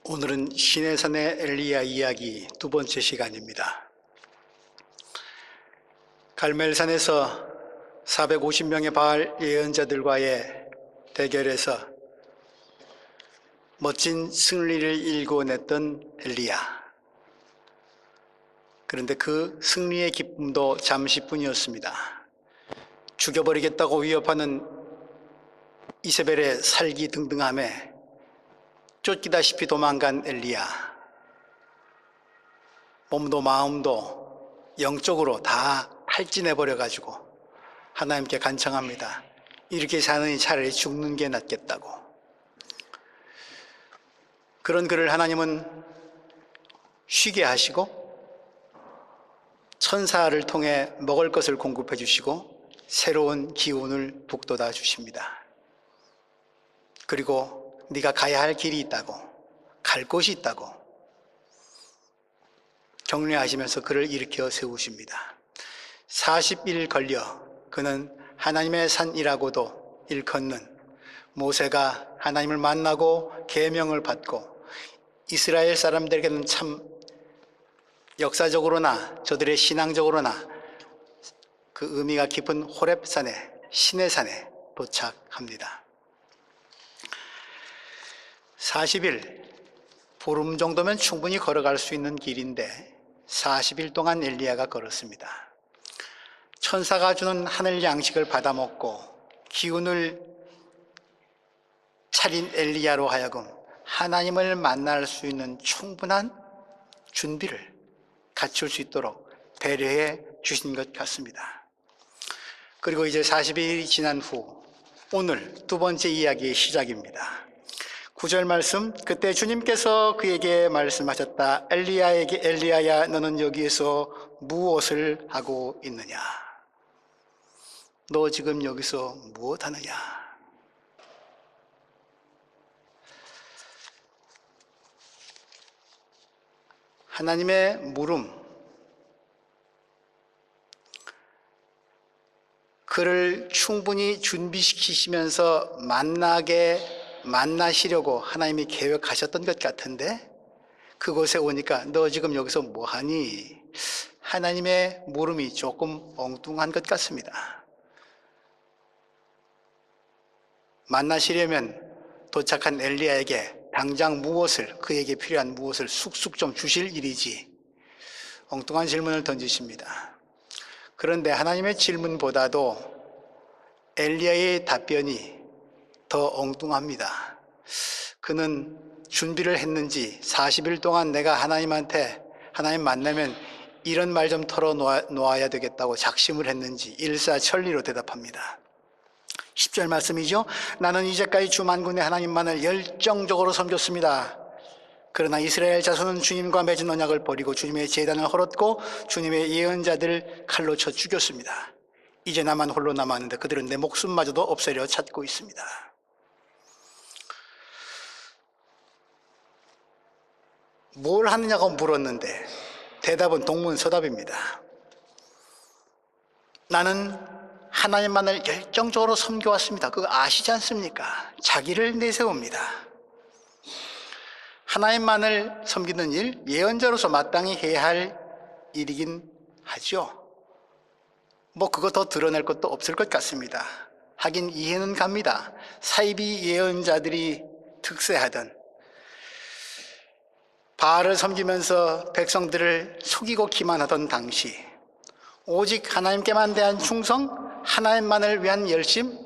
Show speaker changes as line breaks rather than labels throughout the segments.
오늘은 시내산의 엘리야 이야기 두 번째 시간입니다. 갈멜산에서 450명의 바알 예언자들과의 대결에서 멋진 승리를 일궈냈던 엘리야. 그런데 그 승리의 기쁨도 잠시뿐이었습니다. 죽여버리겠다고 위협하는 이세벨의 살기등등함에 쫓기다시피 도망간 엘리야. 몸도 마음도 영적으로 다 탈진해버려가지고 하나님께 간청합니다. 이렇게 사느니 차라리 죽는 게 낫겠다고. 그런 그를 하나님은 쉬게 하시고 천사를 통해 먹을 것을 공급해 주시고 새로운 기운을 북돋아 주십니다. 그리고 네가 가야 할 길이 있다고, 갈 곳이 있다고 격려하시면서 그를 일으켜 세우십니다. 40일 걸려 그는 하나님의 산이라고도 일컫는 모세가 하나님을 만나고 계명을 받고 이스라엘 사람들에게는 참 역사적으로나 저들의 신앙적으로나 그 의미가 깊은 호렙산에, 시내산에 도착합니다. 40일, 보름 정도면 충분히 걸어갈 수 있는 길인데 40일 동안 엘리야가 걸었습니다. 천사가 주는 하늘 양식을 받아먹고 기운을 차린 엘리야로 하여금 하나님을 만날 수 있는 충분한 준비를 갖출 수 있도록 배려해 주신 것 같습니다. 그리고 이제 40일이 지난 후 오늘 두 번째 이야기의 시작입니다. 9절 말씀, 그때 주님께서 그에게 말씀하셨다. 엘리야야, 너는 여기에서 무엇을 하고 있느냐? 너 지금 여기서 무엇 하느냐? 하나님의 물음, 그를 충분히 준비시키시면서 만나시려고 하나님이 계획하셨던 것 같은데 그곳에 오니까 너 지금 여기서 뭐하니? 하나님의 물음이 조금 엉뚱한 것 같습니다. 만나시려면 도착한 엘리야에게 당장 무엇을, 그에게 필요한 무엇을 쑥쑥 좀 주실 일이지 엉뚱한 질문을 던지십니다. 그런데 하나님의 질문보다도 엘리야의 답변이 더 엉뚱합니다. 그는 준비를 했는지 40일 동안 내가 하나님 만나면 이런 말 좀 털어놓아야 되겠다고 작심을 했는지 일사천리로 대답합니다. 10절 말씀이죠. 나는 이제까지 주 만군의 하나님만을 열정적으로 섬겼습니다. 그러나 이스라엘 자손은 주님과 맺은 언약을 버리고 주님의 제단을 헐었고 주님의 예언자들을 칼로 쳐 죽였습니다. 이제 나만 홀로 남았는데 그들은 내 목숨마저도 없애려 찾고 있습니다. 뭘 하느냐고 물었는데 대답은 동문서답입니다. 나는 하나님만을 열정적으로 섬겨왔습니다. 그거 아시지 않습니까? 자기를 내세웁니다. 하나님만을 섬기는 일, 예언자로서 마땅히 해야 할 일이긴 하죠. 그거 더 드러낼 것도 없을 것 같습니다. 하긴 이해는 갑니다. 사이비 예언자들이 특세하던 바알을 섬기면서 백성들을 속이고 기만하던 당시 오직 하나님께만 대한 충성, 하나님만을 위한 열심,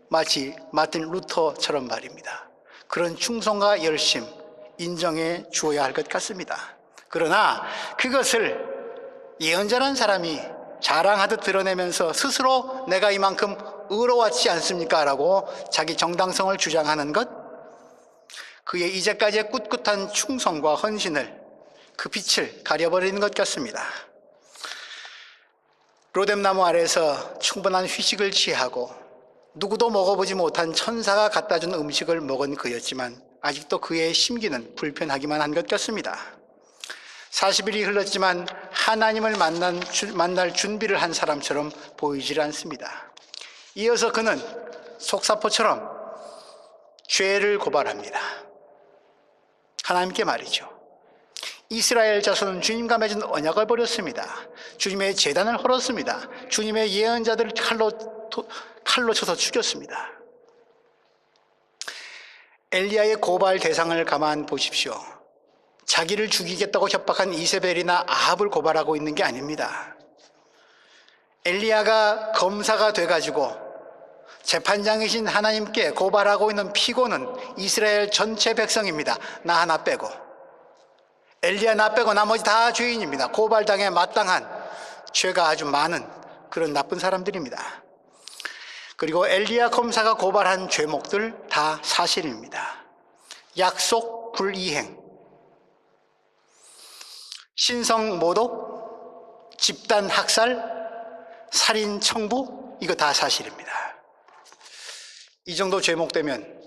마치 마틴 루터처럼 말입니다. 그런 충성과 열심 인정해 주어야 할 것 같습니다. 그러나 그것을 예언자라는 사람이 자랑하듯 드러내면서 스스로 내가 이만큼 의로웠지 않습니까? 라고 자기 정당성을 주장하는 것, 그의 이제까지의 꿋꿋한 충성과 헌신을, 그 빛을 가려버리는 것 같습니다. 로뎀나무 아래서 충분한 휴식을 취하고 누구도 먹어보지 못한 천사가 갖다 준 음식을 먹은 그였지만 아직도 그의 심기는 불편하기만 한 것 같습니다. 40일이 흘렀지만 하나님을 만날 준비를 한 사람처럼 보이질 않습니다. 이어서 그는 속사포처럼 죄를 고발합니다. 하나님께 말이죠. 이스라엘 자손은 주님과 맺은 언약을 버렸습니다. 주님의 제단을 헐었습니다. 주님의 예언자들을 칼로 쳐서 죽였습니다. 엘리야의 고발 대상을 가만 보십시오. 자기를 죽이겠다고 협박한 이세벨이나 아합을 고발하고 있는 게 아닙니다. 엘리야가 검사가 돼가지고 재판장이신 하나님께 고발하고 있는 피고는 이스라엘 전체 백성입니다. 나 하나 빼고. 엘리야 나 빼고 나머지 다 죄인입니다. 고발당에 마땅한 죄가 아주 많은 그런 나쁜 사람들입니다. 그리고 엘리야 검사가 고발한 죄목들 다 사실입니다. 약속 불이행, 신성 모독, 집단 학살, 살인 청부, 이거 다 사실입니다. 이 정도 죄목되면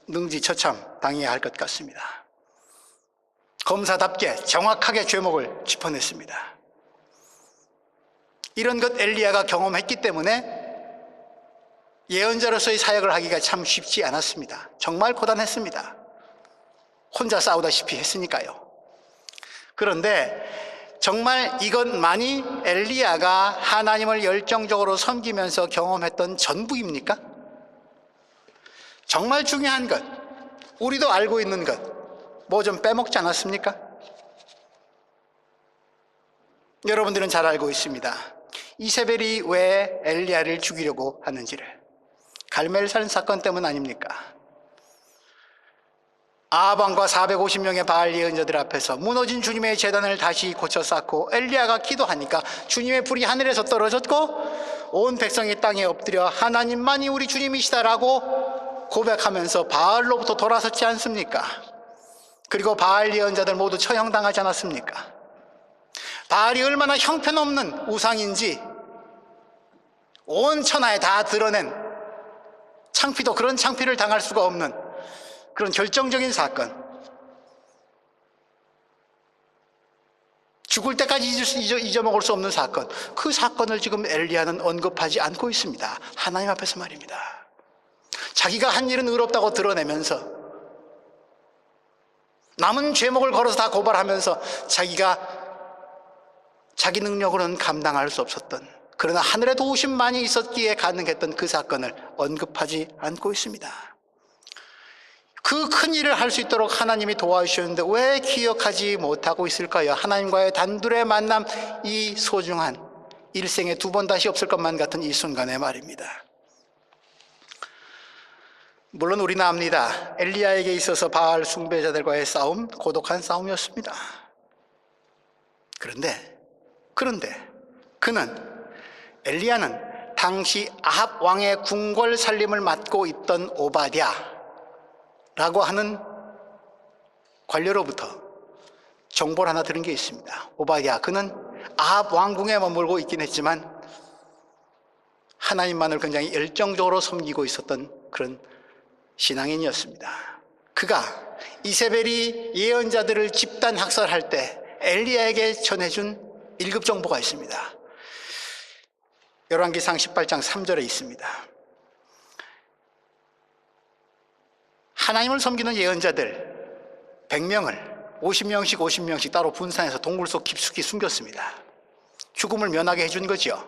능지처참 당해야 할 것 같습니다. 검사답게 정확하게 죄목을 짚어냈습니다. 이런 것 엘리야가 경험했기 때문에 예언자로서의 사역을 하기가 참 쉽지 않았습니다. 정말 고단했습니다. 혼자 싸우다시피 했으니까요. 그런데 정말 이것만이 엘리야가 하나님을 열정적으로 섬기면서 경험했던 전부입니까? 정말 중요한 것, 우리도 알고 있는 것, 뭐 좀 빼먹지 않았습니까? 여러분들은 잘 알고 있습니다. 이세벨이 왜 엘리야를 죽이려고 하는지를. 갈멜산 사건 때문 아닙니까? 아합 왕과 450명의 바알 예언자들 앞에서 무너진 주님의 제단을 다시 고쳐 쌓고 엘리야가 기도하니까 주님의 불이 하늘에서 떨어졌고 온 백성이 땅에 엎드려 하나님만이 우리 주님이시다라고 고백하면서 바알로부터 돌아섰지 않습니까? 그리고 바알 예언자들 모두 처형당하지 않았습니까? 바알이 얼마나 형편없는 우상인지 온 천하에 다 드러낸, 창피도 그런 창피를 당할 수가 없는 그런 결정적인 사건, 죽을 때까지 잊어먹을 수 없는 사건, 그 사건을 지금 엘리야는 언급하지 않고 있습니다. 하나님 앞에서 말입니다. 자기가 한 일은 의롭다고 드러내면서 남은 죄목을 걸어서 다 고발하면서 자기가 자기 능력으로는 감당할 수 없었던, 그러나 하늘의 도우심만이 있었기에 가능했던 그 사건을 언급하지 않고 있습니다. 그 큰 일을 할 수 있도록 하나님이 도와주셨는데 왜 기억하지 못하고 있을까요? 하나님과의 단둘의 만남, 이 소중한 일생에 두 번 다시 없을 것만 같은 이 순간의 말입니다. 물론 우리는 압니다. 엘리야에게 있어서 바알 숭배자들과의 싸움, 고독한 싸움이었습니다. 그런데 엘리야는 당시 아합 왕의 궁궐 살림을 맡고 있던 오바댜라고 하는 관료로부터 정보를 하나 들은 게 있습니다. 오바댜, 그는 아합 왕궁에 머물고 있긴 했지만 하나님만을 굉장히 열정적으로 섬기고 있었던 그런 신앙인이었습니다. 그가 이세벨이 예언자들을 집단 학살할 때 엘리야에게 전해준 1급 정보가 있습니다. 열왕기상 18장 3절에 있습니다. 하나님을 섬기는 예언자들 100명을 50명씩 따로 분산해서 동굴 속 깊숙이 숨겼습니다. 죽음을 면하게 해준 거죠.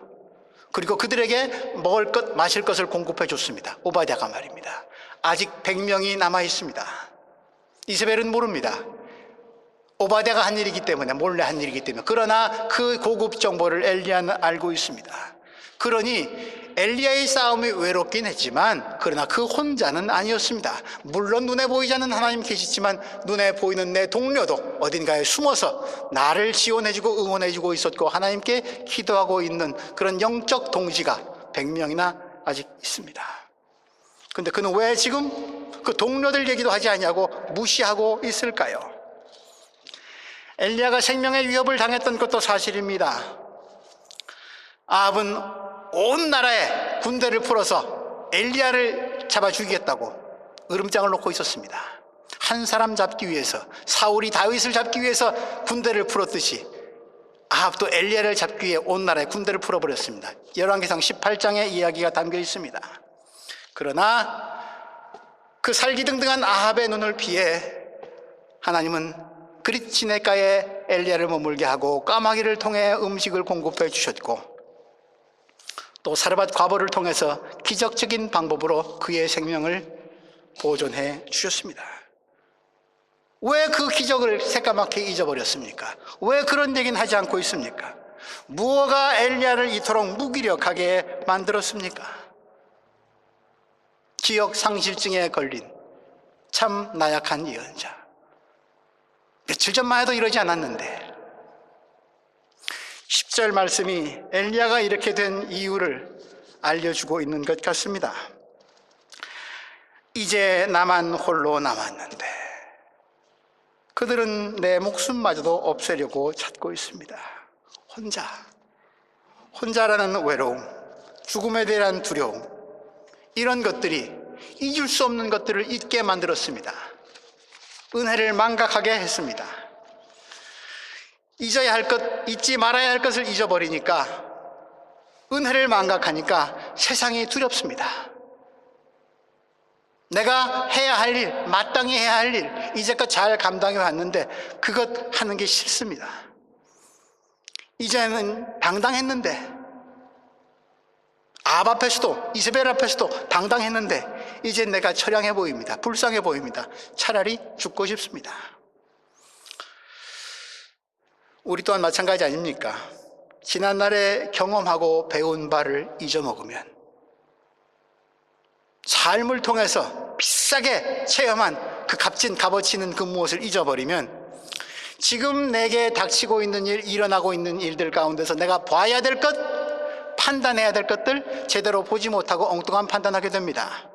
그리고 그들에게 먹을 것, 마실 것을 공급해 줬습니다. 오바댜가 말입니다. 아직 100명이 남아 있습니다. 이세벨은 모릅니다. 오바댜가 한 일이기 때문에, 몰래 한 일이기 때문에. 그러나 그 고급 정보를 엘리야는 알고 있습니다. 그러니 엘리야의 싸움이 외롭긴 했지만 그러나 그 혼자는 아니었습니다. 물론 눈에 보이지 않는 하나님 계시지만 눈에 보이는 내 동료도 어딘가에 숨어서 나를 지원해주고 응원해주고 있었고 하나님께 기도하고 있는 그런 영적 동지가 100명이나 아직 있습니다. 근데 그는 왜 지금 그 동료들 얘기도 하지 않냐고 무시하고 있을까요? 엘리야가 생명의 위협을 당했던 것도 사실입니다. 아합은 온 나라에 군대를 풀어서 엘리야를 잡아 죽이겠다고 으름장을 놓고 있었습니다. 한 사람 잡기 위해서, 사울이 다윗을 잡기 위해서 군대를 풀었듯이 아합도 엘리야를 잡기 위해 온 나라에 군대를 풀어버렸습니다. 열왕기상 18장에 이야기가 담겨 있습니다. 그러나 그 살기등등한 아합의 눈을 피해 하나님은 그릿 시냇가에 엘리야를 머물게 하고 까마귀를 통해 음식을 공급해 주셨고, 또 사르밧 과부를 통해서 기적적인 방법으로 그의 생명을 보존해 주셨습니다. 왜 그 기적을 새까맣게 잊어버렸습니까? 왜 그런 얘기는 하지 않고 있습니까? 무엇가 엘리야를 이토록 무기력하게 만들었습니까? 기억 상실증에 걸린 참 나약한 예언자. 며칠 전만 해도 이러지 않았는데, 10절 말씀이 엘리야가 이렇게 된 이유를 알려주고 있는 것 같습니다. 이제 나만 홀로 남았는데 그들은 내 목숨마저도 없애려고 찾고 있습니다. 혼자라는 외로움, 죽음에 대한 두려움, 이런 것들이 잊을 수 없는 것들을 잊게 만들었습니다. 은혜를 망각하게 했습니다. 잊어야 할 것, 잊지 말아야 할 것을 잊어버리니까, 은혜를 망각하니까 세상이 두렵습니다. 내가 해야 할 일, 마땅히 해야 할 일, 이제껏 잘 감당해 왔는데 그것 하는 게 싫습니다. 이제는 당당했는데, 아합 앞에서도, 이세벨 앞에서도 당당했는데 이제 내가 처량해 보입니다. 불쌍해 보입니다. 차라리 죽고 싶습니다. 우리 또한 마찬가지 아닙니까? 지난날에 경험하고 배운 바를 잊어먹으면, 삶을 통해서 비싸게 체험한 그 값어치 있는 그 무엇을 잊어버리면, 지금 내게 닥치고 있는 일, 일어나고 있는 일들 가운데서 내가 봐야 될 것, 판단해야 될 것들 제대로 보지 못하고 엉뚱한 판단하게 됩니다.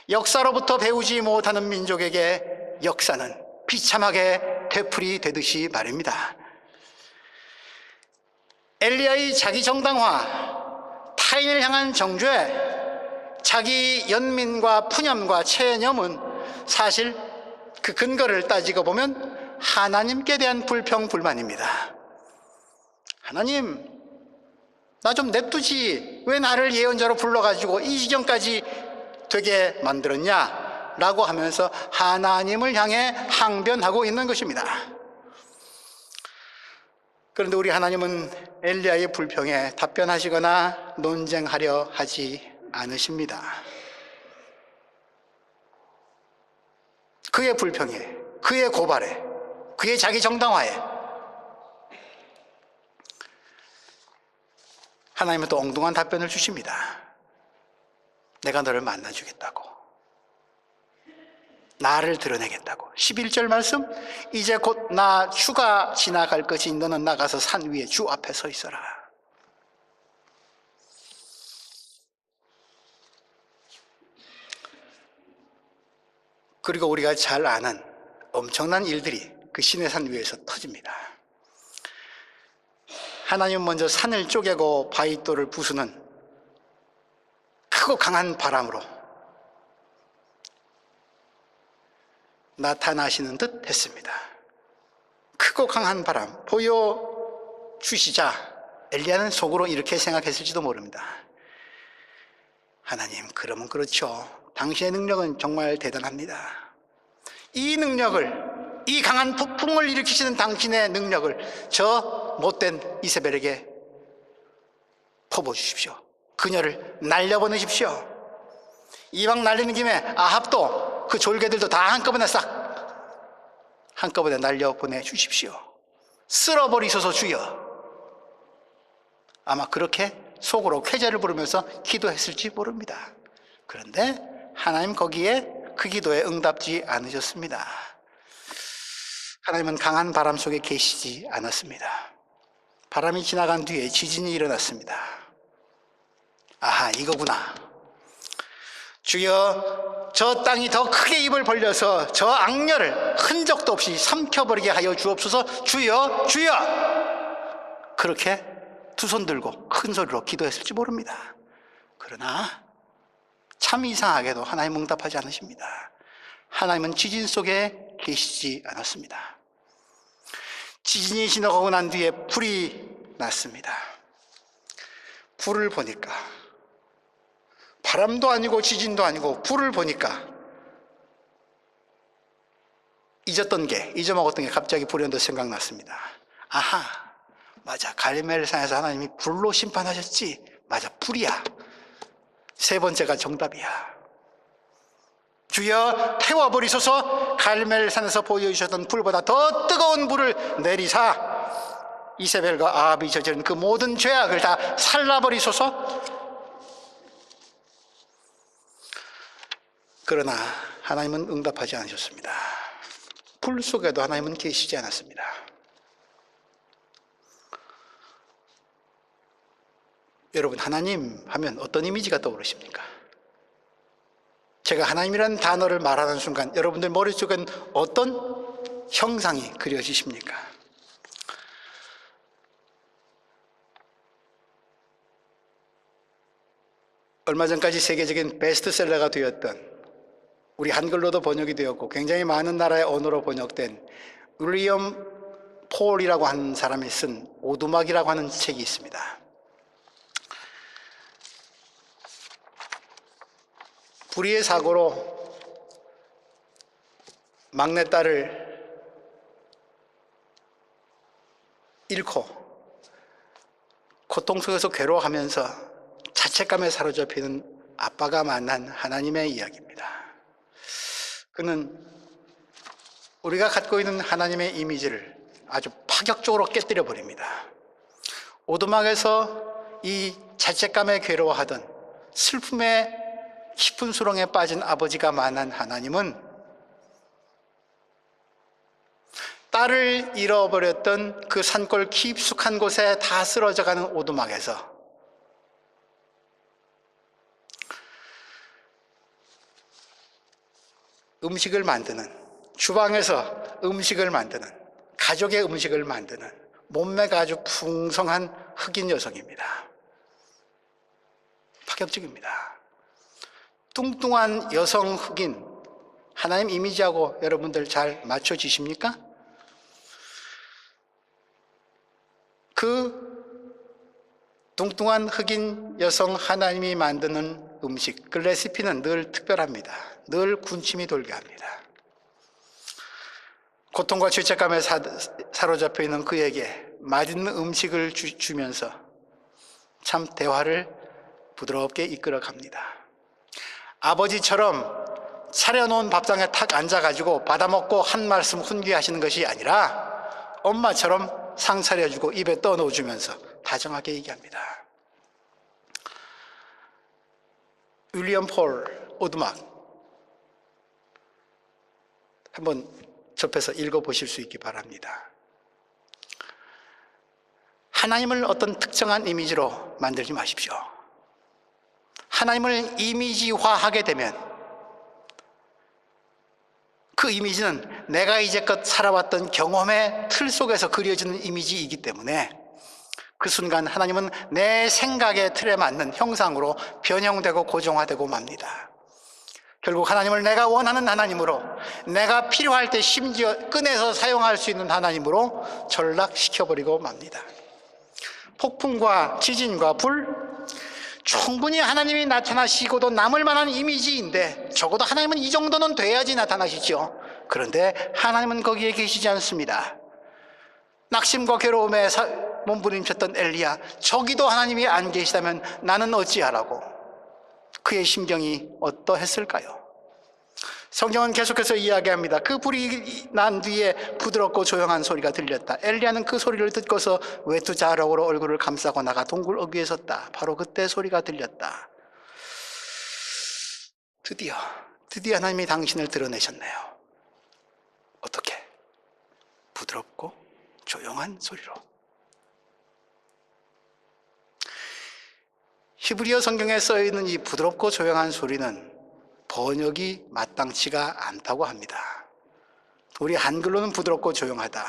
역사로부터 배우지 못하는 민족에게 역사는 비참하게 되풀이 되듯이 말입니다. 엘리야의 자기 정당화, 타인을 향한 정죄, 자기 연민과 푸념과 체념은 사실 그 근거를 따지고 보면 하나님께 대한 불평, 불만입니다. 하나님, 나 좀 냅두지, 왜 나를 예언자로 불러가지고 이 지경까지 되게 만들었냐? 라고 하면서 하나님을 향해 항변하고 있는 것입니다. 그런데 우리 하나님은 엘리야의 불평에 답변하시거나 논쟁하려 하지 않으십니다. 그의 불평에, 그의 고발에, 그의 자기 정당화에 하나님은 또 엉뚱한 답변을 주십니다. 내가 너를 만나주겠다고, 나를 드러내겠다고. 11절 말씀, 이제 곧 나 주가 지나갈 것이 너는 나가서 산 위에 주 앞에 서 있어라. 그리고 우리가 잘 아는 엄청난 일들이 그 시내산 위에서 터집니다. 하나님은 먼저 산을 쪼개고 바위돌을 부수는 크고 강한 바람으로 나타나시는 듯 했습니다. 크고 강한 바람 보여주시자 엘리야는 속으로 이렇게 생각했을지도 모릅니다. 하나님, 그러면 그렇죠. 당신의 능력은 정말 대단합니다. 이 능력을, 이 강한 폭풍을 일으키시는 당신의 능력을 저 못된 이세벨에게 퍼부어주십시오. 그녀를 날려보내십시오. 이왕 날리는 김에 아합도 그 졸개들도 다 한꺼번에 날려보내주십시오. 쓸어버리소서 주여. 아마 그렇게 속으로 쾌재를 부르면서 기도했을지 모릅니다. 그런데 하나님 거기에 그 기도에 응답지 않으셨습니다. 하나님은 강한 바람 속에 계시지 않았습니다. 바람이 지나간 뒤에 지진이 일어났습니다. 아하, 이거구나. 주여, 저 땅이 더 크게 입을 벌려서 저 악녀를 흔적도 없이 삼켜버리게 하여 주옵소서. 주여, 주여. 그렇게 두 손 들고 큰 소리로 기도했을지 모릅니다. 그러나 참 이상하게도 하나님 응답하지 않으십니다. 하나님은 지진 속에 계시지 않았습니다. 지진이 지나가고 난 뒤에 불이 났습니다. 불을 보니까, 바람도 아니고 지진도 아니고 불을 보니까 잊어먹었던 게 갑자기 불현듯 생각났습니다. 아하, 맞아. 갈멜산에서 하나님이 불로 심판하셨지. 맞아, 불이야. 세 번째가 정답이야. 주여 태워버리소서. 갈멜산에서 보여주셨던 불보다 더 뜨거운 불을 내리사 이세벨과 아합이 저지른 그 모든 죄악을 다 살라버리소서. 그러나 하나님은 응답하지 않으셨습니다. 불 속에도 하나님은 계시지 않았습니다. 여러분, 하나님 하면 어떤 이미지가 떠오르십니까? 제가 하나님이라는 단어를 말하는 순간 여러분들 머릿속엔 어떤 형상이 그려지십니까? 얼마 전까지 세계적인 베스트셀러가 되었던, 우리 한글로도 번역이 되었고 굉장히 많은 나라의 언어로 번역된 윌리엄 폴이라고 하는 사람이 쓴 오두막이라고 하는 책이 있습니다. 불의의 사고로 막내딸을 잃고 고통 속에서 괴로워하면서 자책감에 사로잡히는 아빠가 만난 하나님의 이야기입니다. 그는 우리가 갖고 있는 하나님의 이미지를 아주 파격적으로 깨뜨려 버립니다. 오두막에서 이 자책감에 괴로워하던, 슬픔의 깊은 수렁에 빠진 아버지가 만난 하나님은 딸을 잃어버렸던 그 산골 깊숙한 곳에 다 쓰러져가는 오두막에서 음식을 만드는, 주방에서 음식을 만드는, 가족의 음식을 만드는 몸매가 아주 풍성한 흑인 여성입니다. 파격적입니다. 뚱뚱한 여성 흑인, 하나님 이미지하고 여러분들 잘 맞춰지십니까? 그 뚱뚱한 흑인 여성 하나님이 만드는 음식, 그 레시피는 늘 특별합니다. 늘 군침이 돌게 합니다. 고통과 죄책감에 사로잡혀 있는 그에게 맛있는 음식을 주면서 참 대화를 부드럽게 이끌어 갑니다. 아버지처럼 차려놓은 밥상에 탁 앉아가지고 받아먹고 한 말씀 훈계하시는 것이 아니라 엄마처럼 상 차려주고 입에 떠넣어주면서 다정하게 얘기합니다. 윌리엄 폴 오두막, 한번 접해서 읽어보실 수 있기 바랍니다. 하나님을 어떤 특정한 이미지로 만들지 마십시오. 하나님을 이미지화하게 되면 그 이미지는 내가 이제껏 살아왔던 경험의 틀 속에서 그려지는 이미지이기 때문에 그 순간 하나님은 내 생각의 틀에 맞는 형상으로 변형되고 고정화되고 맙니다. 결국 하나님을 내가 원하는 하나님으로, 내가 필요할 때 심지어 꺼내서 사용할 수 있는 하나님으로 전락시켜버리고 맙니다. 폭풍과 지진과 불, 충분히 하나님이 나타나시고도 남을 만한 이미지인데 적어도 하나님은 이 정도는 돼야지 나타나시죠. 그런데 하나님은 거기에 계시지 않습니다. 낙심과 괴로움에 몸부림쳤던 엘리야, 저기도 하나님이 안 계시다면 나는 어찌하라고. 그의 심경이 어떠했을까요? 성경은 계속해서 이야기합니다. 그 불이 난 뒤에 부드럽고 조용한 소리가 들렸다. 엘리야는 그 소리를 듣고서 외투 자락으로 얼굴을 감싸고 나가 동굴 어귀에 섰다. 바로 그때 소리가 들렸다. 드디어 하나님이 당신을 드러내셨네요. 어떻게? 부드럽고 조용한 소리로. 히브리어 성경에 써있는 이 부드럽고 조용한 소리는 번역이 마땅치가 않다고 합니다. 우리 한글로는 부드럽고 조용하다,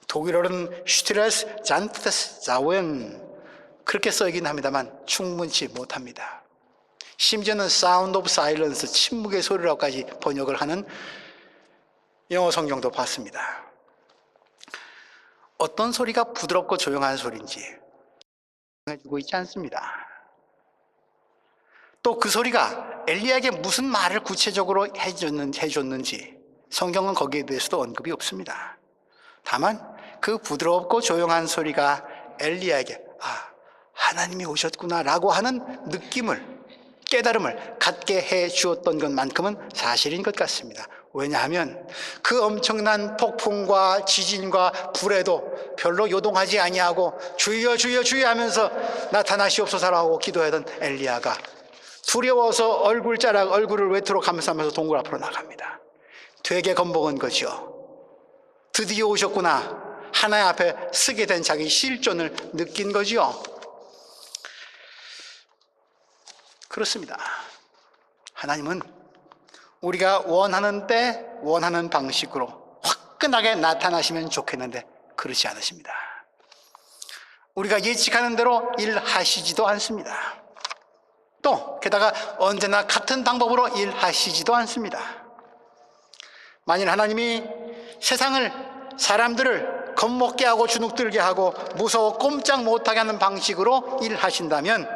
독일어는 슈트레스 잔트스 자웬 그렇게 써있긴 합니다만 충분치 못합니다. 심지어는 사운드 오브 사일런스, 침묵의 소리라고까지 번역을 하는 영어 성경도 봤습니다. 어떤 소리가 부드럽고 조용한 소리인지 해주고 있지 않습니다. 또 그 소리가 엘리야에게 무슨 말을 구체적으로 해줬는지 성경은 거기에 대해서도 언급이 없습니다. 다만 그 부드럽고 조용한 소리가 엘리야에게 하나님이 오셨구나라고 하는 느낌을, 깨달음을 갖게 해 주었던 것만큼은 사실인 것 같습니다. 왜냐하면 그 엄청난 폭풍과 지진과 불에도 별로 요동하지 아니하고 주여 주여 주여 하면서 나타나시옵소서라고 기도하던 엘리야가 두려워서 얼굴을 외투로 감싸면서 동굴 앞으로 나갑니다. 되게 겁먹은 거죠. 드디어 오셨구나. 하나님 앞에 서게 된 자기 실존을 느낀 거죠. 그렇습니다. 하나님은 우리가 원하는 때 원하는 방식으로 화끈하게 나타나시면 좋겠는데 그렇지 않으십니다. 우리가 예측하는 대로 일하시지도 않습니다. 또 게다가 언제나 같은 방법으로 일하시지도 않습니다. 만일 하나님이 세상을, 사람들을 겁먹게 하고 주눅들게 하고 무서워 꼼짝 못하게 하는 방식으로 일하신다면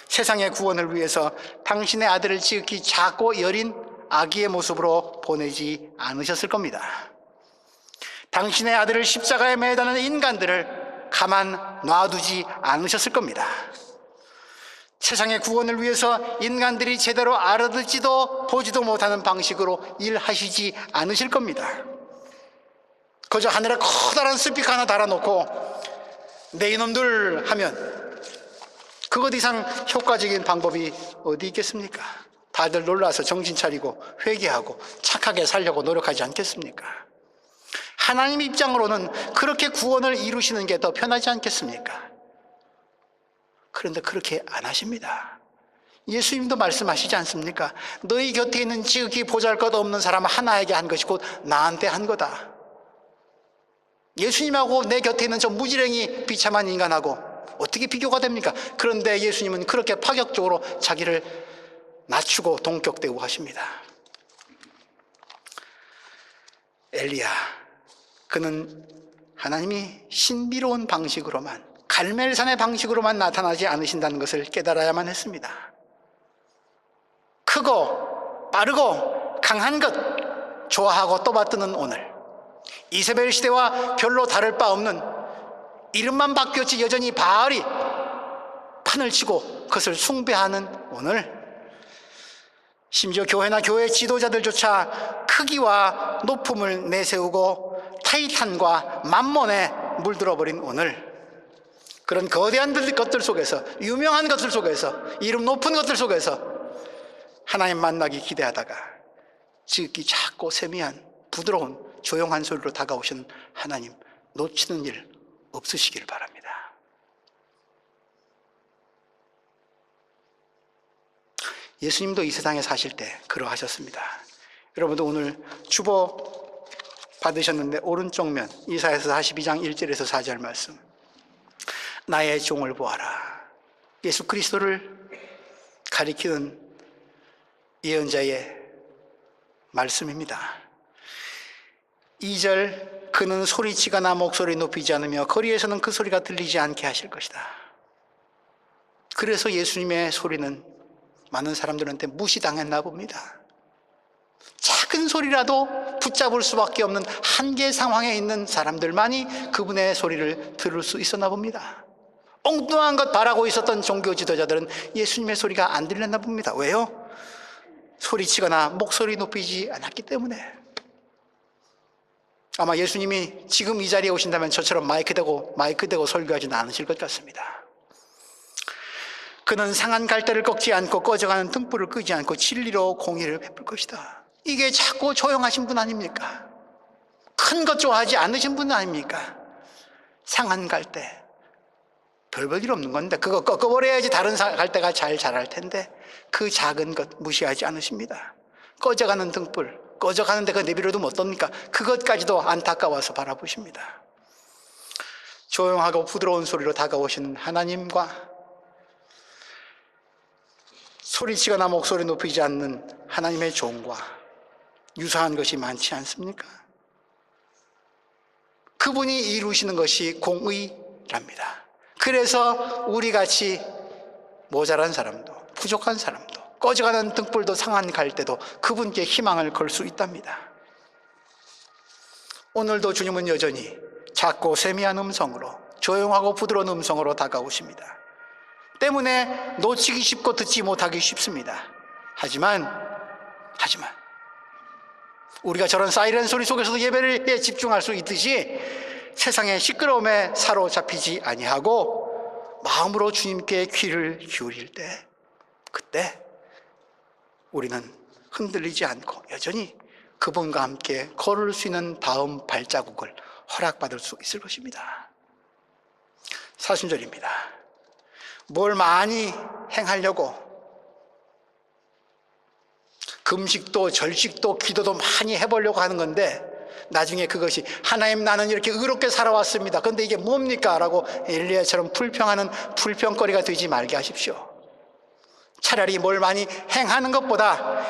세상의 구원을 위해서 당신의 아들을 지극히 작고 여린 아기의 모습으로 보내지 않으셨을 겁니다. 당신의 아들을 십자가에 매다는 인간들을 가만 놔두지 않으셨을 겁니다. 세상의 구원을 위해서 인간들이 제대로 알아듣지도 보지도 못하는 방식으로 일하시지 않으실 겁니다. 그저 하늘에 커다란 스피커 하나 달아놓고 네 이놈들 하면 그것 이상 효과적인 방법이 어디 있겠습니까? 다들 놀라서 정신 차리고 회개하고 착하게 살려고 노력하지 않겠습니까? 하나님 입장으로는 그렇게 구원을 이루시는 게 더 편하지 않겠습니까? 그런데 그렇게 안 하십니다. 예수님도 말씀하시지 않습니까? 너희 곁에 있는 지극히 보잘것없는 사람 하나에게 한 것이 곧 나한테 한 거다. 예수님하고 내 곁에 있는 저 무지랭이 비참한 인간하고 어떻게 비교가 됩니까? 그런데 예수님은 그렇게 파격적으로 자기를 낮추고 동격대고 하십니다. 엘리야, 그는 하나님이 신비로운 방식으로만, 갈멜산의 방식으로만 나타나지 않으신다는 것을 깨달아야만 했습니다. 크고 빠르고 강한 것 좋아하고 떠받드는 오늘, 이세벨 시대와 별로 다를 바 없는, 이름만 바뀌었지 여전히 바알이 판을 치고 그것을 숭배하는 오늘, 심지어 교회나 교회 지도자들조차 크기와 높음을 내세우고 타이탄과 만몬에 물들어버린 오늘, 그런 거대한 것들 속에서, 유명한 것들 속에서, 이름 높은 것들 속에서 하나님 만나기 기대하다가 지극히 작고 세미한 부드러운 조용한 소리로 다가오시는 하나님 놓치는 일 없으시길 바랍니다. 예수님도 이 세상에 사실 때 그러하셨습니다. 여러분도 오늘 주보 받으셨는데 오른쪽 면 이사야서 42장 1절에서 4절 말씀, 나의 종을 보아라. 예수 그리스도를 가리키는 예언자의 말씀입니다. 2절, 그는 소리치거나 목소리 높이지 않으며 거리에서는 그 소리가 들리지 않게 하실 것이다. 그래서 예수님의 소리는 많은 사람들한테 무시당했나 봅니다. 작은 소리라도 붙잡을 수밖에 없는 한계 상황에 있는 사람들만이 그분의 소리를 들을 수 있었나 봅니다. 엉뚱한 것 바라고 있었던 종교 지도자들은 예수님의 소리가 안 들렸나 봅니다. 왜요? 소리치거나 목소리 높이지 않았기 때문에. 아마 예수님이 지금 이 자리에 오신다면 저처럼 마이크 대고 설교하지는 않으실 것 같습니다. 그는 상한 갈대를 꺾지 않고 꺼져가는 등불을 끄지 않고 진리로 공의를 베풀 것이다. 이게 작고 조용하신 분 아닙니까? 큰 것 좋아하지 않으신 분 아닙니까? 상한 갈대, 별 일 없는 건데 그거 꺾어버려야지 다른 갈대가 잘 자랄 텐데 그 작은 것 무시하지 않으십니다. 꺼져가는 등불, 꺼져가는데 그 내비로도 못 돕니까? 그것까지도 안타까워서 바라보십니다. 조용하고 부드러운 소리로 다가오시는 하나님과 소리치거나 목소리 높이지 않는 하나님의 종과 유사한 것이 많지 않습니까? 그분이 이루시는 것이 공의랍니다. 그래서 우리같이 모자란 사람도, 부족한 사람도, 꺼져가는 등불도 상한 갈 때도 그분께 희망을 걸 수 있답니다. 오늘도 주님은 여전히 작고 세미한 음성으로, 조용하고 부드러운 음성으로 다가오십니다. 때문에 놓치기 쉽고 듣지 못하기 쉽습니다. 하지만 우리가 저런 사이렌 소리 속에서도 예배에 집중할 수 있듯이 세상의 시끄러움에 사로잡히지 아니하고 마음으로 주님께 귀를 기울일 때, 그때 우리는 흔들리지 않고 여전히 그분과 함께 걸을 수 있는 다음 발자국을 허락받을 수 있을 것입니다. 사순절입니다. 뭘 많이 행하려고 금식도 절식도 기도도 많이 해보려고 하는 건데, 나중에 그것이 하나님 나는 이렇게 의롭게 살아왔습니다, 그런데 이게 뭡니까? 라고 엘리야처럼 불평하는 불평거리가 되지 말게 하십시오. 차라리 뭘 많이 행하는 것보다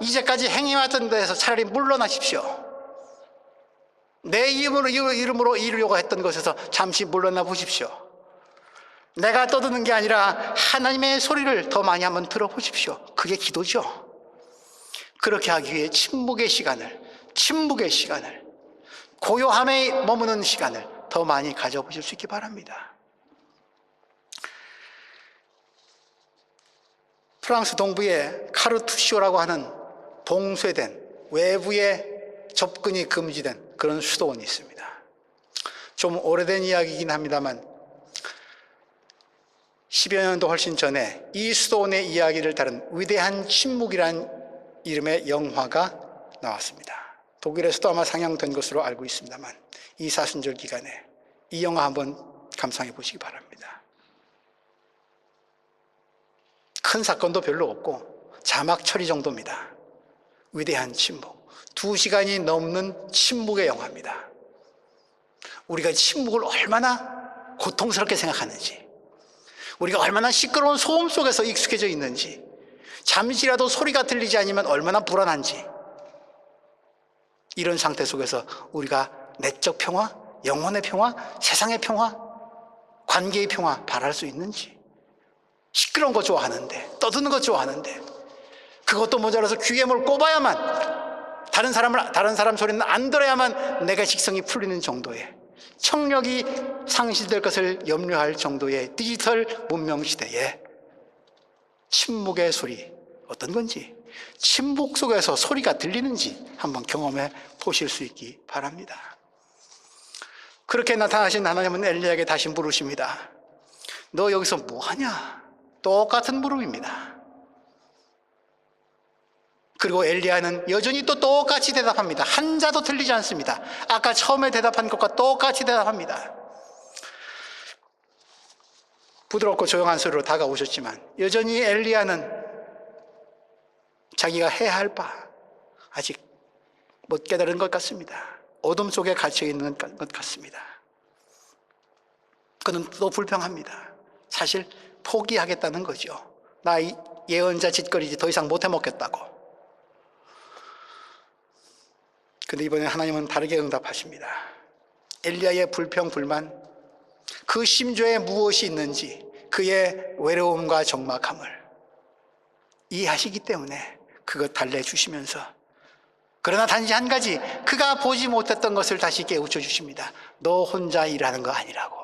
이제까지 행해왔던 데에서 차라리 물러나십시오. 내 이름으로 이루려고 했던 것에서 잠시 물러나 보십시오. 내가 떠드는 게 아니라 하나님의 소리를 더 많이 한번 들어보십시오. 그게 기도죠. 그렇게 하기 위해 침묵의 시간을, 고요함에 머무는 시간을 더 많이 가져보실 수 있기 바랍니다. 프랑스 동부의 카르투시오라고 하는 봉쇄된, 외부의 접근이 금지된 그런 수도원이 있습니다. 좀 오래된 이야기이긴 합니다만 10여 년도 훨씬 전에 이 수도원의 이야기를 다룬 위대한 침묵이라는 이름의 영화가 나왔습니다. 독일에서도 아마 상영된 것으로 알고 있습니다만 이 사순절 기간에 이 영화 한번 감상해 보시기 바랍니다. 큰 사건도 별로 없고 자막 처리 정도입니다. 위대한 침묵, 2시간이 넘는 침묵의 영화입니다. 우리가 침묵을 얼마나 고통스럽게 생각하는지, 우리가 얼마나 시끄러운 소음 속에서 익숙해져 있는지, 잠시라도 소리가 들리지 않으면 얼마나 불안한지, 이런 상태 속에서 우리가 내적 평화, 영혼의 평화, 세상의 평화, 관계의 평화 바랄 수 있는지. 시끄러운 거 좋아하는데, 떠드는 거 좋아하는데, 그것도 모자라서 귀에 뭘 꼽아야만, 다른 사람 소리는 안 들어야만 내가 식성이 풀리는 정도의, 청력이 상실될 것을 염려할 정도의 디지털 문명 시대에 침묵의 소리 어떤 건지, 침묵 속에서 소리가 들리는지 한번 경험해 보실 수 있기 바랍니다. 그렇게 나타나신 하나님은 엘리야에게 다시 물으십니다. 너 여기서 뭐하냐? 똑같은 물음입니다. 그리고 엘리야는 여전히 또 똑같이 대답합니다. 한자도 틀리지 않습니다. 아까 처음에 대답한 것과 똑같이 대답합니다. 부드럽고 조용한 소리로 다가오셨지만 여전히 엘리야는 자기가 해야 할 바 아직 못 깨달은 것 같습니다. 어둠 속에 갇혀 있는 것 같습니다. 그는 또 불평합니다. 사실 포기하겠다는 거죠. 나 예언자 짓거리지 더 이상 못 해먹겠다고. 근데 이번에 하나님은 다르게 응답하십니다. 엘리야의 불평, 불만, 그 심조에 무엇이 있는지, 그의 외로움과 적막함을 이해하시기 때문에 그것 달래주시면서, 그러나 단지 한 가지, 그가 보지 못했던 것을 다시 깨우쳐 주십니다. 너 혼자 일하는 거 아니라고.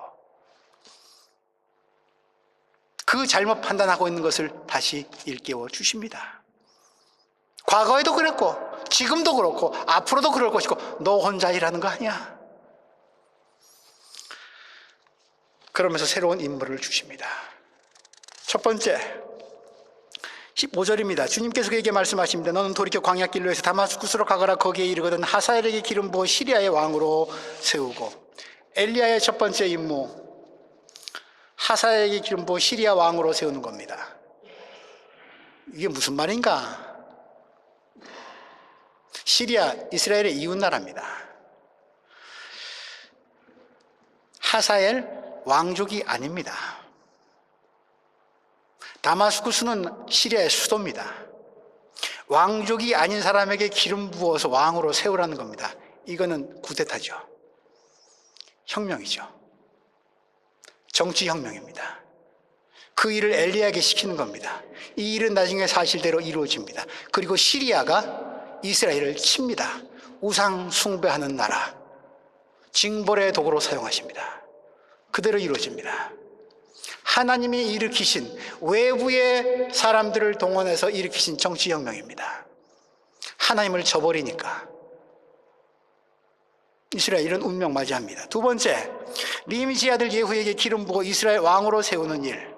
그 잘못 판단하고 있는 것을 다시 일깨워 주십니다. 과거에도 그랬고 지금도 그렇고 앞으로도 그럴 것이고 너 혼자 일하는 거 아니야. 그러면서 새로운 임무를 주십니다. 첫 번째 15절입니다. 주님께서 그에게 말씀하십니다. 너는 돌이켜 광야길로 해서 다마스쿠스로 가거라. 거기에 이르거든 하사엘에게 기름 부어 시리아의 왕으로 세우고. 엘리야의 첫 번째 임무, 하사엘에게 기름 부어 시리아 왕으로 세우는 겁니다. 이게 무슨 말인가? 시리아, 이스라엘의 이웃나라입니다. 하사엘 왕족이 아닙니다. 다마스쿠스는 시리아의 수도입니다. 왕족이 아닌 사람에게 기름 부어서 왕으로 세우라는 겁니다. 이거는 쿠데타죠. 혁명이죠. 정치혁명입니다. 그 일을 엘리야에게 시키는 겁니다. 이 일은 나중에 사실대로 이루어집니다. 그리고 시리아가 이스라엘을 칩니다. 우상 숭배하는 나라, 징벌의 도구로 사용하십니다. 그대로 이루어집니다. 하나님이 일으키신, 외부의 사람들을 동원해서 일으키신 정치혁명입니다. 하나님을 저버리니까 이스라엘은 운명 맞이합니다. 두 번째, 니므시 아들 예후에게 기름 부어 이스라엘 왕으로 세우는 일.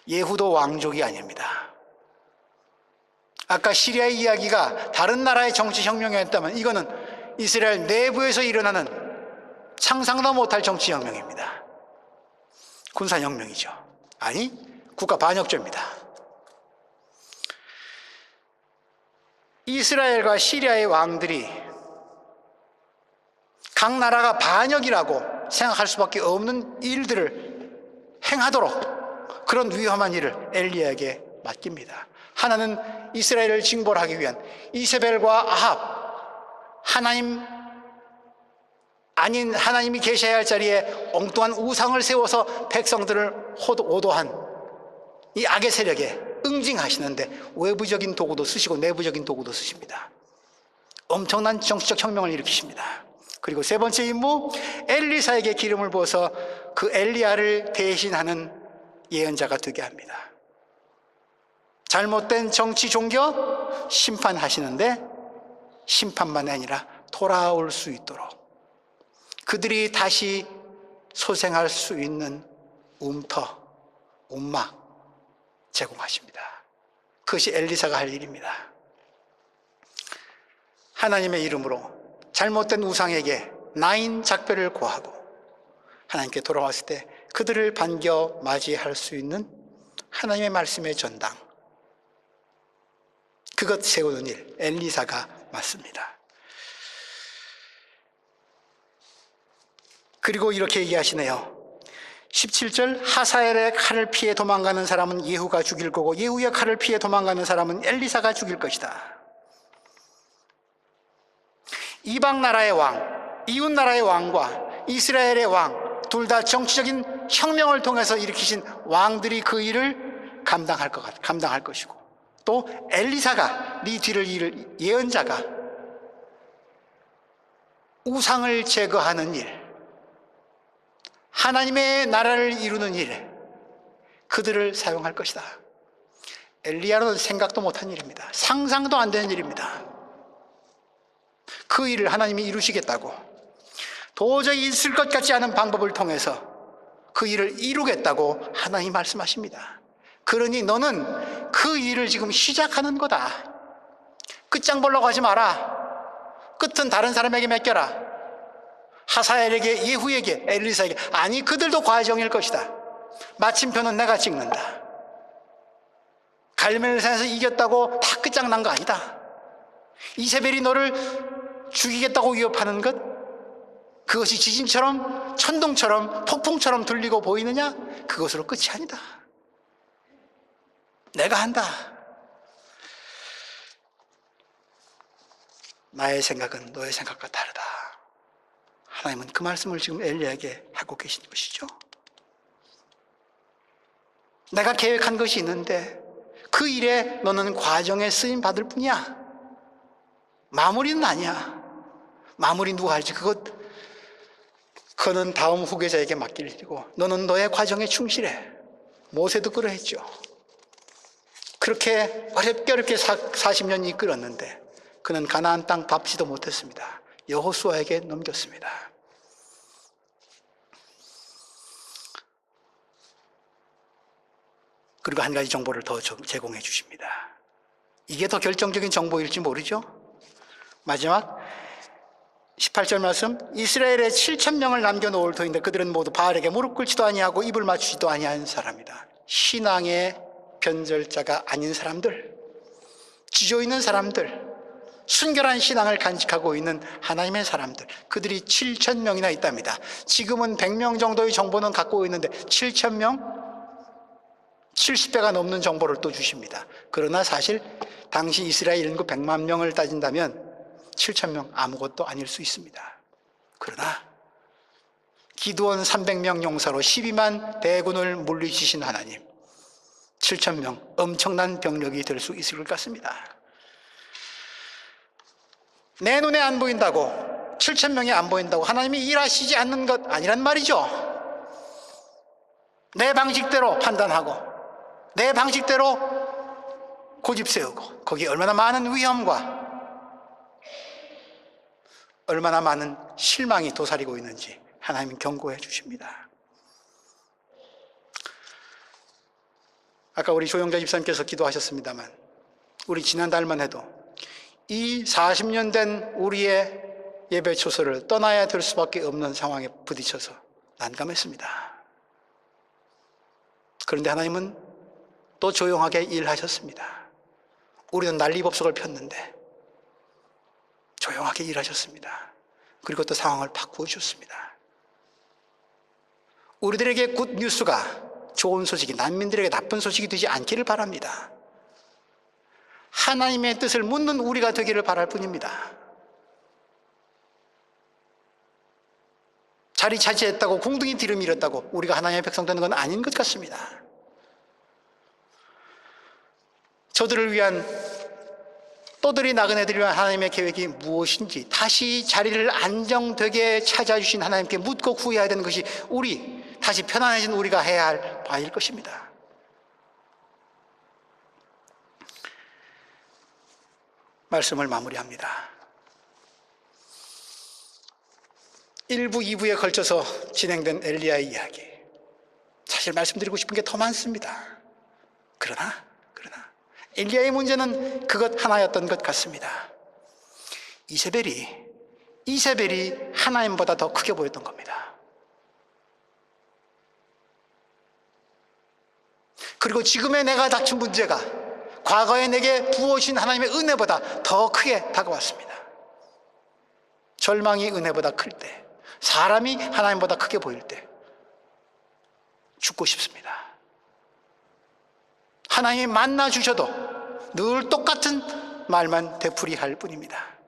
예후도 왕족이 아닙니다. 아까 시리아의 이야기가 다른 나라의 정치혁명이었다면 이거는 이스라엘 내부에서 일어나는 상상도 못할 정치혁명입니다. 군사혁명이죠. 아니, 국가 반역죄입니다. 이스라엘과 시리아의 왕들이 각 나라가 반역이라고 생각할 수밖에 없는 일들을 행하도록 그런 위험한 일을 엘리야에게 맡깁니다. 하나는 이스라엘을 징벌하기 위한 이세벨과 아합, 하나님 아닌 하나님이 계셔야 할 자리에 엉뚱한 우상을 세워서 백성들을 오도한 이 악의 세력에 응징하시는데 외부적인 도구도 쓰시고 내부적인 도구도 쓰십니다. 엄청난 정치적 혁명을 일으키십니다. 그리고 세 번째 임무, 엘리사에게 기름을 부어서 그 엘리야를 대신하는 예언자가 되게 합니다. 잘못된 정치 종교 심판하시는데 심판만이 아니라 돌아올 수 있도록 그들이 다시 소생할 수 있는 움터, 움막 제공하십니다. 그것이 엘리사가 할 일입니다. 하나님의 이름으로 잘못된 우상에게 나인 작별을 고하고 하나님께 돌아왔을 때 그들을 반겨 맞이할 수 있는 하나님의 말씀의 전당, 그것 세우는 일, 엘리사가 맡습니다. 그리고 이렇게 얘기하시네요. 17절, 하사엘의 칼을 피해 도망가는 사람은 예후가 죽일 거고 예후의 칼을 피해 도망가는 사람은 엘리사가 죽일 것이다. 이방 나라의 왕, 이웃 나라의 왕과 이스라엘의 왕 둘 다 정치적인 혁명을 통해서 일으키신 왕들이 그 일을 감당할 것이고 또 엘리사가 네 뒤를 이을 예언자가 우상을 제거하는 일, 하나님의 나라를 이루는 일에 그들을 사용할 것이다. 엘리야는 생각도 못한 일입니다. 상상도 안 되는 일입니다. 그 일을 하나님이 이루시겠다고, 도저히 있을 것 같지 않은 방법을 통해서 그 일을 이루겠다고 하나님이 말씀하십니다. 그러니 너는 그 일을 지금 시작하는 거다. 끝장 보려고 하지 마라. 끝은 다른 사람에게 맡겨라. 하사엘에게, 예후에게, 엘리사에게. 아니, 그들도 과정일 것이다. 마침표는 내가 찍는다. 갈멜산에서 이겼다고 다 끝장난 거 아니다. 이세벨이 너를 죽이겠다고 위협하는 것, 그것이 지진처럼, 천둥처럼, 폭풍처럼 들리고 보이느냐? 그것으로 끝이 아니다. 내가 한다. 나의 생각은 너의 생각과 다르다. 하나님은 그 말씀을 지금 엘리야에게 하고 계신 것이죠. 내가 계획한 것이 있는데 그 일에 너는 과정에 쓰임 받을 뿐이야. 마무리는 아니야. 마무리 누가 할지 그거는 다음 후계자에게 맡길 일이고 너는 너의 과정에 충실해. 모세도 그러했죠. 그렇게 어렵게 40년 이끌었는데 그는 가나안 땅 밟지도 못했습니다. 여호수아에게 넘겼습니다. 그리고 한 가지 정보를 더 제공해 주십니다. 이게 더 결정적인 정보일지 모르죠. 마지막 18절 말씀, 이스라엘에 7,000명을 남겨놓을 터인데 그들은 모두 바알에게 무릎 꿇지도 아니하고 입을 맞추지도 아니한 사람이다. 신앙의 변절자가 아닌 사람들, 지조 있는 사람들, 순결한 신앙을 간직하고 있는 하나님의 사람들, 그들이 7,000명이나 있답니다. 지금은 100명 정도의 정보는 갖고 있는데 7,000명? 70배가 넘는 정보를 또 주십니다. 그러나 사실 당시 이스라엘 인구 100만 명을 따진다면 7,000명 아무것도 아닐 수 있습니다. 그러나 기드온 300명 용사로 12만 대군을 물리치신 하나님, 7,000명 엄청난 병력이 될 수 있을 것 같습니다. 내 눈에 안 보인다고, 7,000명이 안 보인다고 하나님이 일하시지 않는 것 아니란 말이죠. 내 방식대로 판단하고 내 방식대로 고집 세우고 거기에 얼마나 많은 위험과 얼마나 많은 실망이 도사리고 있는지 하나님은 경고해 주십니다. 아까 우리 조영자 집사님께서 기도하셨습니다만 우리 지난달만 해도 이 40년 된 우리의 예배 초소를 떠나야 될 수밖에 없는 상황에 부딪혀서 난감했습니다. 그런데 하나님은 또 조용하게 일하셨습니다. 우리는 난리법석을 폈는데 조용하게 일하셨습니다. 그리고 또 상황을 바꾸어 주셨습니다. 우리들에게 굿 뉴스가, 좋은 소식이 난민들에게 나쁜 소식이 되지 않기를 바랍니다. 하나님의 뜻을 묻는 우리가 되기를 바랄 뿐입니다. 자리 차지했다고 궁둥이 뒤를 밀었다고 우리가 하나님의 백성 되는 건 아닌 것 같습니다. 저들을 위한, 또들이 나그네들을 위한 하나님의 계획이 무엇인지 다시 자리를 안정되게 찾아주신 하나님께 묻고 구해야 되는 것이 우리, 다시 편안해진 우리가 해야 할 바일 것입니다. 말씀을 마무리합니다. 1부, 2부에 걸쳐서 진행된 엘리야의 이야기, 사실 말씀드리고 싶은 게 더 많습니다. 그러나 엘리야의 문제는 그것 하나였던 것 같습니다. 이세벨이 하나님보다 더 크게 보였던 겁니다. 그리고 지금의 내가 닥친 문제가 과거에 내게 부어주신 하나님의 은혜보다 더 크게 다가왔습니다. 절망이 은혜보다 클 때, 사람이 하나님보다 크게 보일 때 죽고 싶습니다. 하나님이 만나 주셔도 늘 똑같은 말만 되풀이할 뿐입니다.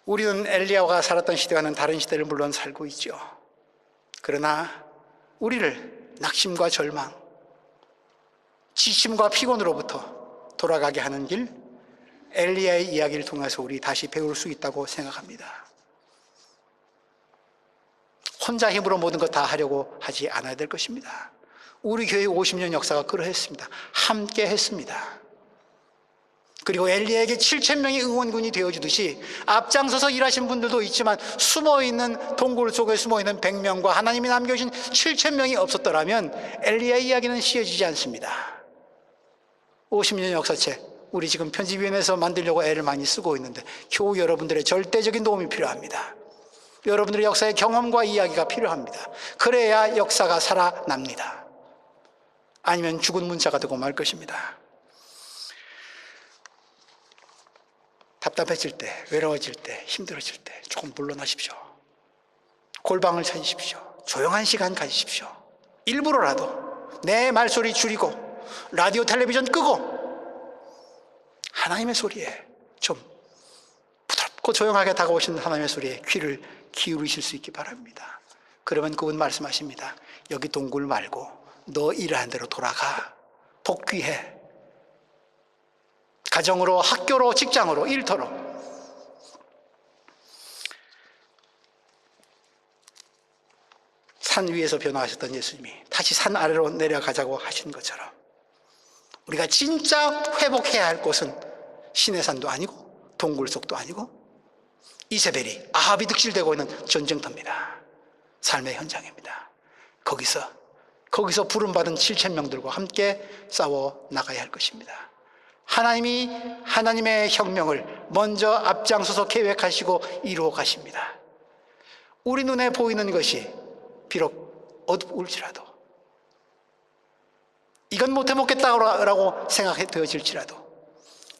우리는 엘리야가 살았던 시대와는 다른 시대를 물론 살고 있죠. 그러나 우리를 낙심과 절망, 지침과 피곤으로부터 돌아가게 하는 길, 엘리야의 이야기를 통해서 우리 다시 배울 수 있다고 생각합니다. 혼자 힘으로 모든 것 다 하려고 하지 않아야 될 것입니다. 우리 교회 50년 역사가 그러했습니다. 함께 했습니다. 그리고 엘리야에게 7,000명의 응원군이 되어주듯이 앞장서서 일하신 분들도 있지만 숨어있는 동굴 속에 숨어있는 100명과 하나님이 남겨주신 7,000명이 없었더라면 엘리야의 이야기는 씌어지지 않습니다. 50년 역사책, 우리 지금 편집위원회에서 만들려고 애를 많이 쓰고 있는데 교우 여러분들의 절대적인 도움이 필요합니다. 여러분들의 역사의 경험과 이야기가 필요합니다. 그래야 역사가 살아납니다. 아니면 죽은 문자가 되고 말 것입니다. 답답해질 때, 외로워질 때, 힘들어질 때 조금 물러나십시오. 골방을 찾으십시오. 조용한 시간 가지십시오. 일부러라도 내 말소리 줄이고 라디오 텔레비전 끄고 하나님의 소리에 좀 부드럽고 조용하게 다가오시는 하나님의 소리에 귀를 기울이실 수 있기 바랍니다. 그러면 그분 말씀하십니다. 여기 동굴 말고 너 일하는 대로 돌아가. 복귀해. 가정으로, 학교로, 직장으로, 일터로. 산 위에서 변화하셨던 예수님이 다시 산 아래로 내려가자고 하신 것처럼 우리가 진짜 회복해야 할 곳은 시내산도 아니고 동굴 속도 아니고 이세벨이 아합이 득실되고 있는 전쟁터입니다. 삶의 현장입니다. 거기서 부름받은 7,000명들과 함께 싸워 나가야 할 것입니다. 하나님이 하나님의 혁명을 먼저 앞장서서 계획하시고 이루어 가십니다. 우리 눈에 보이는 것이 비록 어둡을지라도, 이건 못해 먹겠다라고 생각해 되어질지라도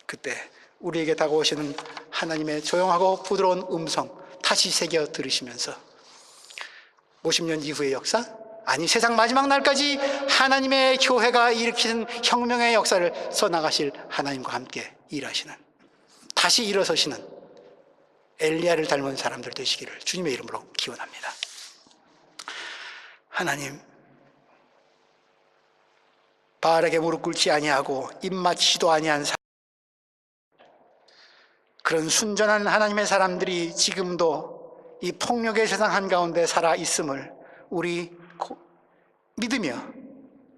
그때 우리에게 다가오시는 하나님의 조용하고 부드러운 음성 다시 새겨 들으시면서 50년 이후의 역사, 아니 세상 마지막 날까지 하나님의 교회가 일으키는 혁명의 역사를 써나가실 하나님과 함께 일하시는, 다시 일어서시는 엘리야를 닮은 사람들 되시기를 주님의 이름으로 기원합니다. 하나님, 바알에게 무릎 꿇지 아니하고 입맞추지도 아니한 그런 순전한 하나님의 사람들이 지금도 이 폭력의 세상 한가운데 살아 있음을 우리 믿으며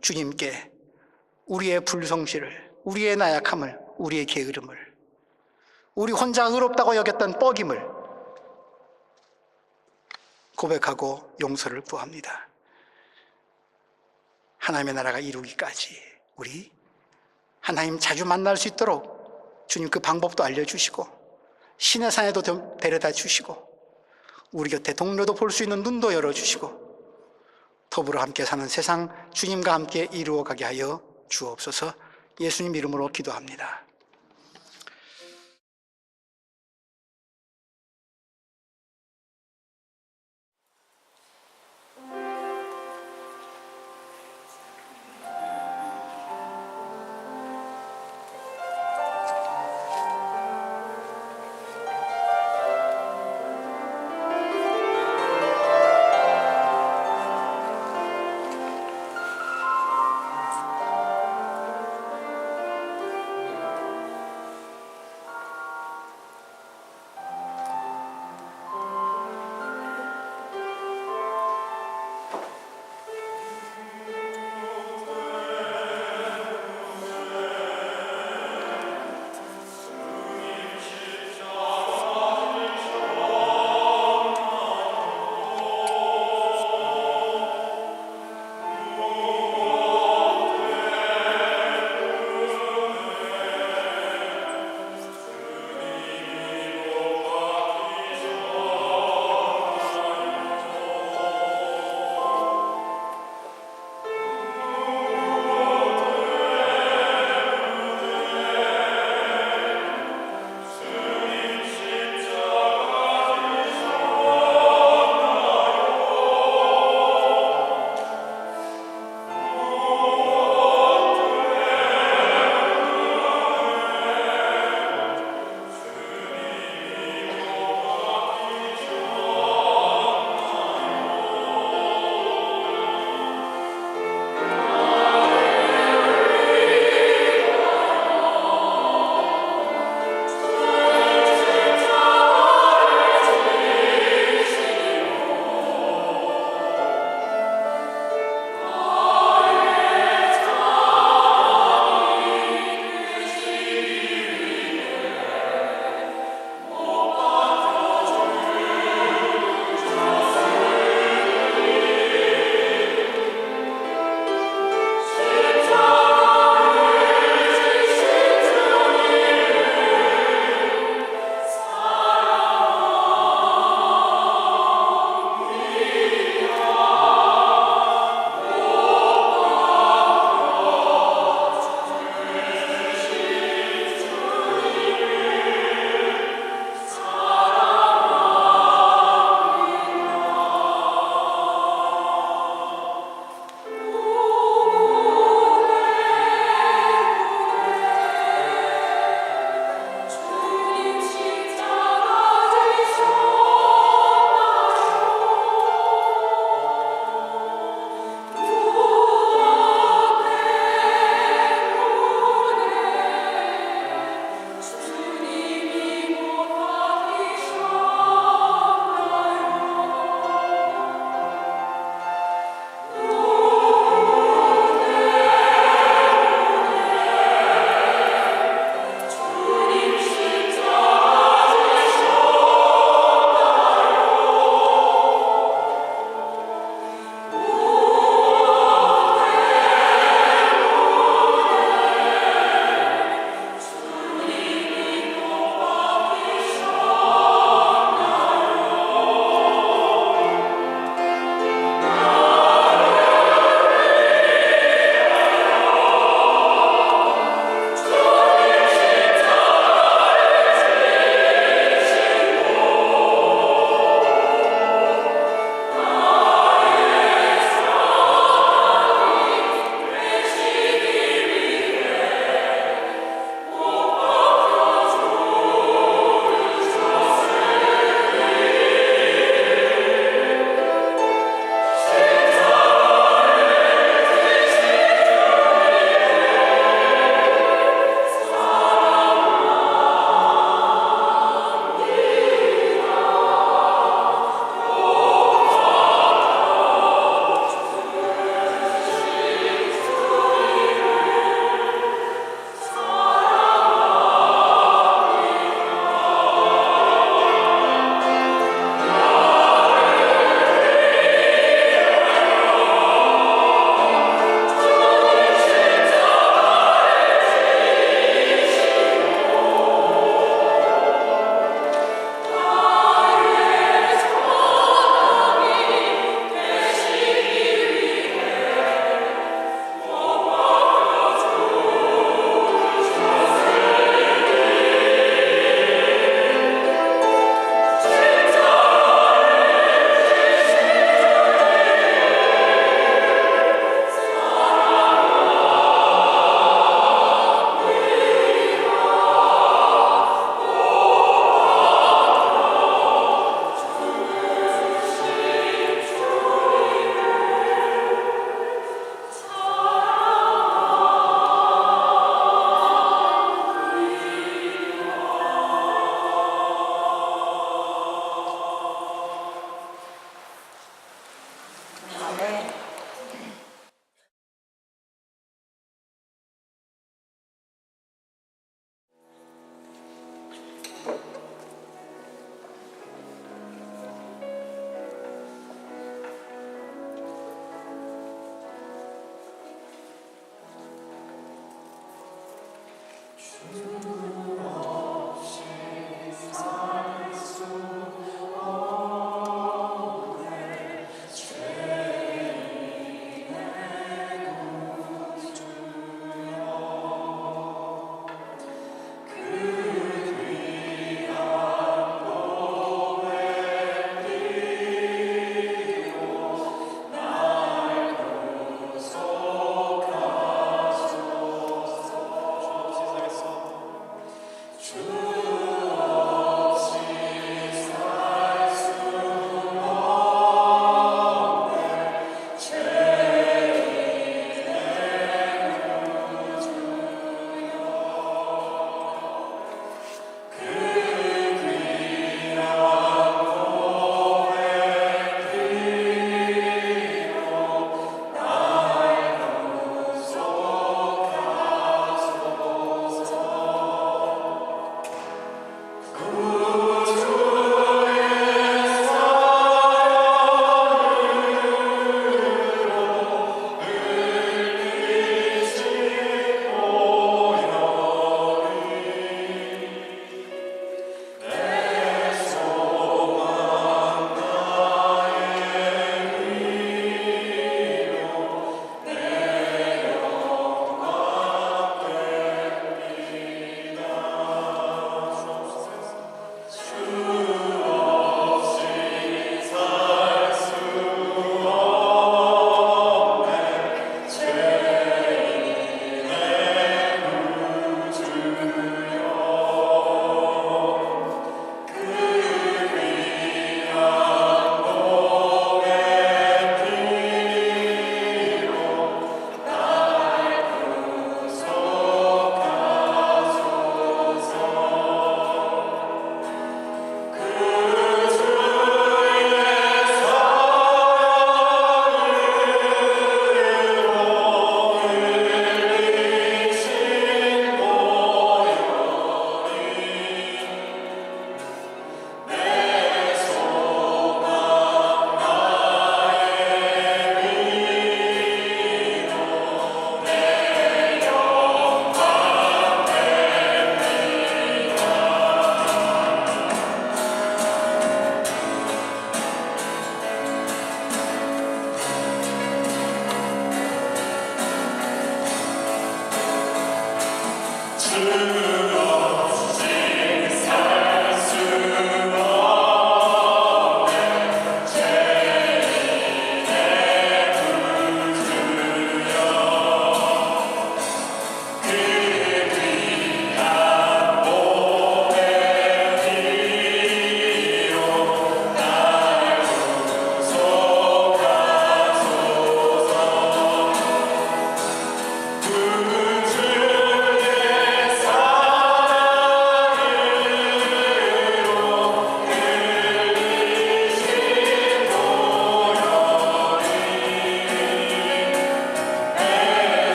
주님께 우리의 불성실을, 우리의 나약함을, 우리의 게으름을, 우리 혼자 의롭다고 여겼던 뻐김을 고백하고 용서를 구합니다. 하나님의 나라가 이루기까지 우리 하나님 자주 만날 수 있도록 주님 그 방법도 알려주시고 신의 산에도 데려다 주시고 우리 곁에 동료도 볼 수 있는 눈도 열어주시고 더불어 함께 사는 세상 주님과 함께 이루어가게 하여 주옵소서. 예수님 이름으로 기도합니다.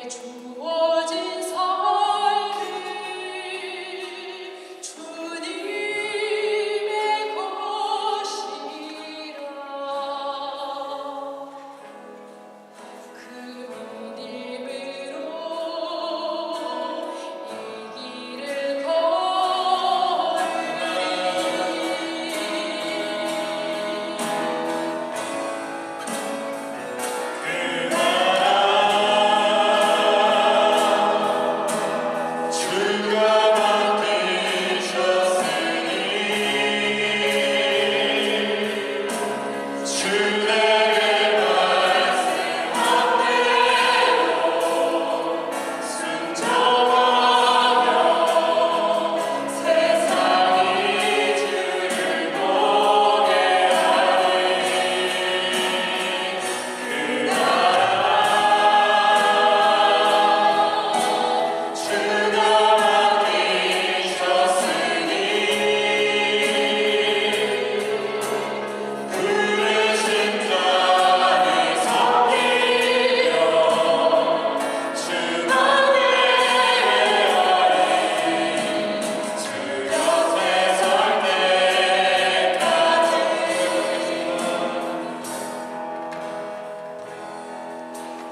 주어진 삶이 주님의 것이라. 그 믿음으로 이 길을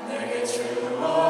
내게 주어